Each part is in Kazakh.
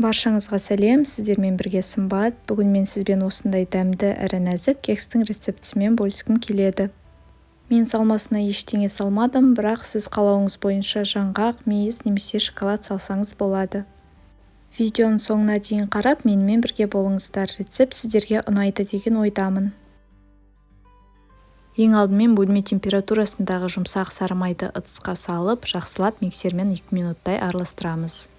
Баршаңызға сәлем, сіздермен бірге Сымбат. Бүгін мен сізбен осындай дәмді әрі нәзік кекстің рецептісімен бөліскім келеді. Мен салмасына ештеңе салмадым, бірақ сіз қалауыңыз бойынша жаңғақ, мейіз немесе шоколад салсаңыз болады. Видеоның соңына дейін қарап, менімен бірге болыңыздар. Рецепт сіздерге ұнайды деген ойдамын. Ең алдымен бөлме температурасындағы жұмсақ сары майды ыдысқа салып, жақсылап миксермен 2 минуттай араластырамыз.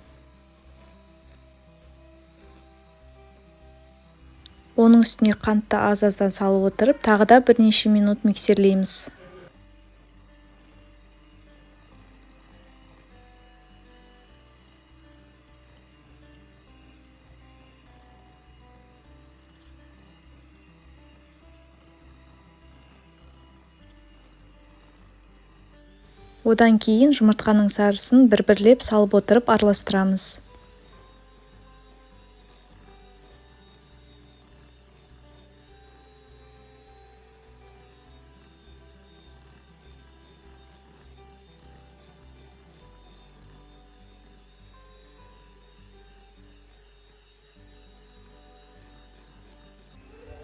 Оның үстіне қантты аз-аздан салып отырып, тағы да бірнеше минут миксерлейміз. Одан кейін жұмыртқаның сарысын бір-бірлеп салып отырып араластырамыз.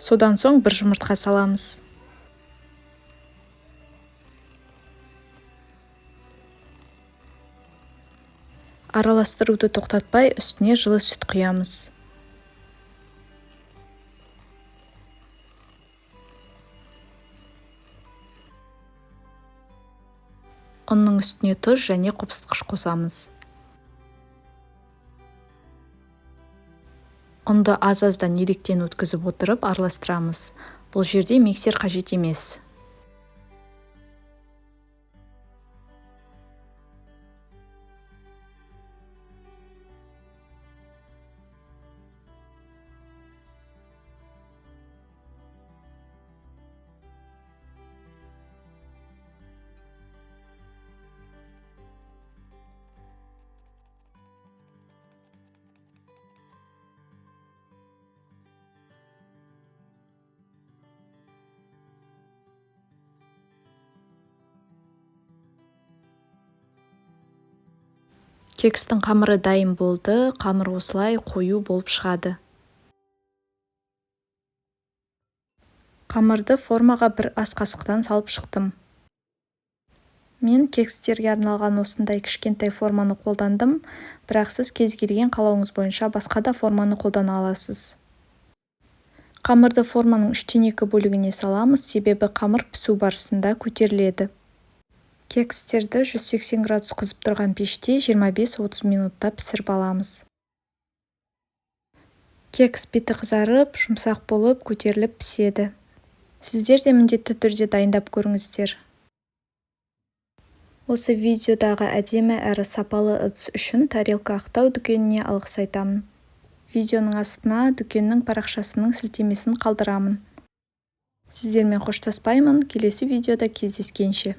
Содан соң бір жұмыртқа саламыз. Араластыруды тоқтатпай, үстіне жылы сүт құямыз. Ұнның үстіне тұз және қопсытқыш қосамыз. Ұнды аз-аздан електен өткізіп отырып араластырамыз. Бұл жерде миксер қажет емес. Кекстің қамыры дайын болды, қамыр осылай қою болып шығады. Қамырды формаға бір ас қасықтан салып шықтым. Мен кекстерге арналған осындай кішкентай форманы қолдандым, бірақ сіз кез келген қалауыңыз бойынша басқа да форманы қолдана аласыз. Қамырды форманың 3/2 бөлігіне саламыз, себебі қамыр пісу барысында көтеріледі. Кекстерді 180 градус қызып тұрған пеште 25-30 минутта пісіріп аламыз. Кекс беті қызарып, жұмсақ болып, көтеріліп піседі. Сіздер де міндетті түрде дайындап көріңіздер. Осы видеодағы әдемі әрі сапалы ыдыс үшін тарелка ақтау дүкеніне алғыс айтамын. Видеоның астына дүкеннің парақшасының сілтемесін қалдырамын. Сіздермен қоштаспаймын, келесі видеода кездескенше.